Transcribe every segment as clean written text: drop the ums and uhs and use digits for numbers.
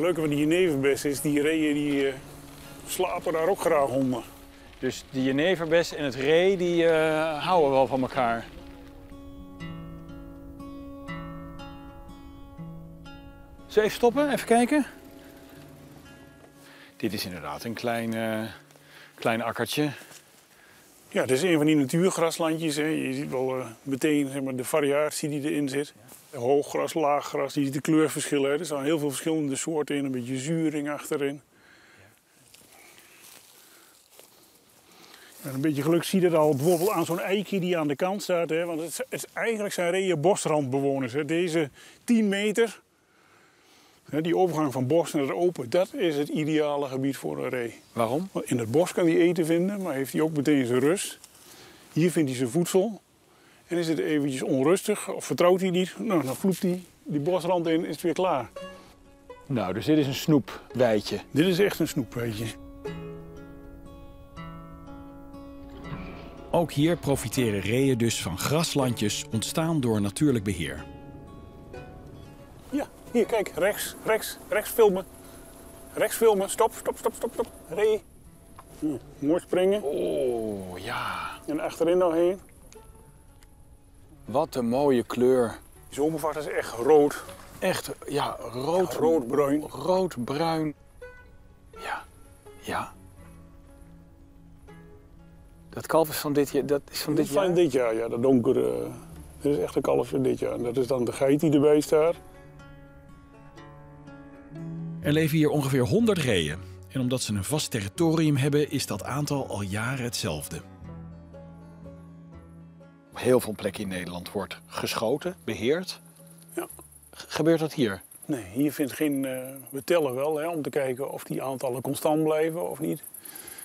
leuke van die jeneverbes is, die reeën die slapen daar ook graag onder. Dus de jeneverbes en het ree die houden wel van elkaar. Zullen we even stoppen, even kijken? Dit is inderdaad een klein akkertje. Ja, dit is een van die natuurgraslandjes. Hè. Je ziet wel meteen zeg maar, de variatie die erin zit. Hooggras, laaggras, je ziet de kleurverschillen. Hè. Er staan heel veel verschillende soorten in, een beetje zuring achterin. En een beetje geluk zie je dat al bijvoorbeeld aan zo'n eikje die aan de kant staat. Hè. Want eigenlijk zijn reeën bosrandbewoners. Hè. Deze 10 meter, hè, die overgang van bos naar open, dat is het ideale gebied voor een ree. Waarom? Want in het bos kan hij eten vinden, maar heeft hij ook meteen zijn rust. Hier vindt hij zijn voedsel. En is het eventjes onrustig of vertrouwt hij niet, nou, dan vloept hij die bosrand in en is het weer klaar. Nou, dus dit is een snoepweidje. Dit is echt een snoepweidje. Ook hier profiteren reeën dus van graslandjes ontstaan door natuurlijk beheer. Ja, hier kijk, rechts filmen. Rechts filmen, stop. Ree. Mooi springen. Oh, ja. En achterin nog heen. Wat een mooie kleur. Die zomervacht is echt rood. Echt, ja, rood. Ja, roodbruin. Roodbruin. Ja, ja. Dat kalf is van dit jaar? Dat is van dit jaar? Van dit jaar, ja. Dat donkere. Dat is echt een kalf van dit jaar. En dat is dan de geit die erbij staat. Er leven hier ongeveer 100 reeën. En omdat ze een vast territorium hebben, is dat aantal al jaren hetzelfde. Op heel veel plekken in Nederland wordt geschoten, beheerd. Ja. Gebeurt dat hier? Nee, hier vindt geen... we tellen wel, hè, om te kijken of die aantallen constant blijven of niet.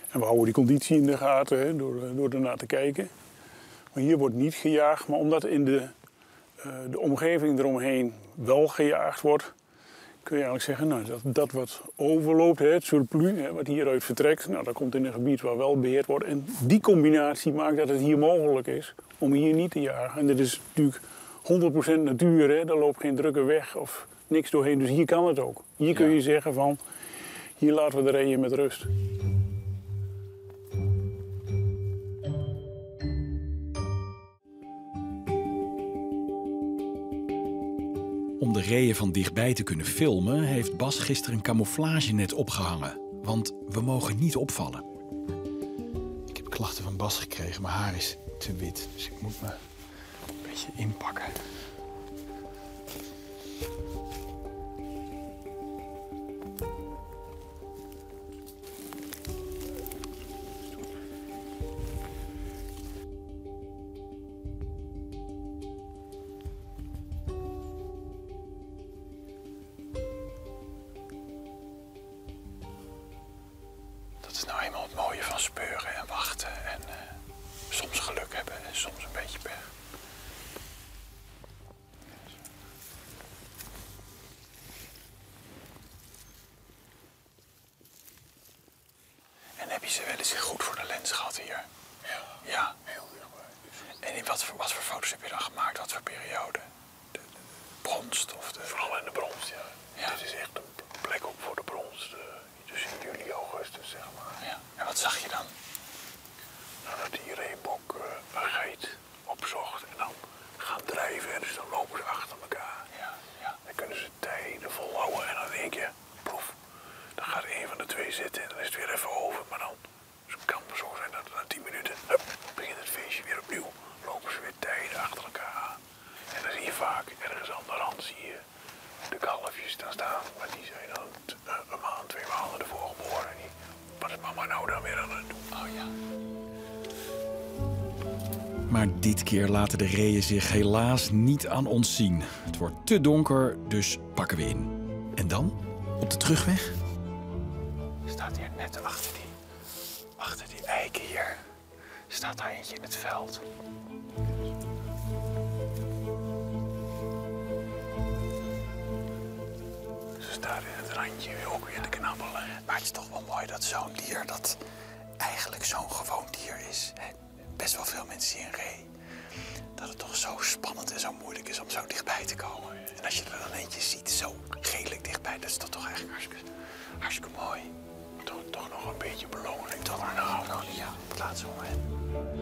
En we houden die conditie in de gaten, hè, door ernaar te kijken. Maar hier wordt niet gejaagd, maar omdat in de omgeving eromheen wel gejaagd wordt, kun je eigenlijk zeggen, nou, dat wat overloopt, hè, het surplus, hè, wat hieruit vertrekt, nou, dat komt in een gebied waar wel beheerd wordt. En die combinatie maakt dat het hier mogelijk is om hier niet te jagen. En dit is natuurlijk 100% natuur, hè, daar loopt geen drukke weg of niks doorheen, dus hier kan het ook. Hier kun je zeggen van, hier laten we de reeën met rust. Om de reeën van dichtbij te kunnen filmen, heeft Bas gisteren een camouflagenet opgehangen. Want we mogen niet opvallen. Ik heb klachten van Bas gekregen, mijn haar is te wit. Dus ik moet me een beetje inpakken. Dat is nou eenmaal het mooie van speuren en wachten en soms geluk hebben en soms een beetje pech. En heb je ze wel eens goed voor de lens gehad hier? Ja. Ja? Heel dichtbij. En in wat voor foto's heb je dan gemaakt? Wat voor periode? De bronst of de... Vooral in de bronst, ja. Ja. Dit is echt een plek ook voor de bronst. Dus in juli, augustus, zeg maar. Ja. En wat zag je dan? Nou, dat die reebok een geit opzocht en dan gaan drijven. Dus dan lopen ze achter elkaar. Ja, ja. Dan kunnen ze tijden volhouden en dan in één keer, proef. Dan gaat een van de twee zitten en dan is het weer even over. Maar dan kan het zo zijn dat na 10 minuten, hup, begint het feestje weer opnieuw. Lopen ze weer tijden achter elkaar aan. En dan zie je vaak ergens aan de rand zie je de kalfjes daar staan. Maar die zijn dan een maand, 2 maanden ervoor geboren. En wat is mama nou dan weer aan het doen? Oh ja. Maar dit keer laten de reeën zich helaas niet aan ons zien. Het wordt te donker, dus pakken we in. En dan? Op de terugweg? Staat hier net achter die eiken hier. Staat daar eentje in het veld. Ze staat in het randje ook weer te knabbelen. Maar het is toch wel mooi dat zo'n dier, dat eigenlijk zo'n gewoon dier is. Best wel veel mensen zien een ree. Dat het toch zo spannend en zo moeilijk is om zo dichtbij te komen. En als je er dan eentje ziet, zo redelijk dichtbij, dat is toch echt Hartstikke mooi. Toch nog een beetje beloning. Toch maar nou, ja, op het laatste moment.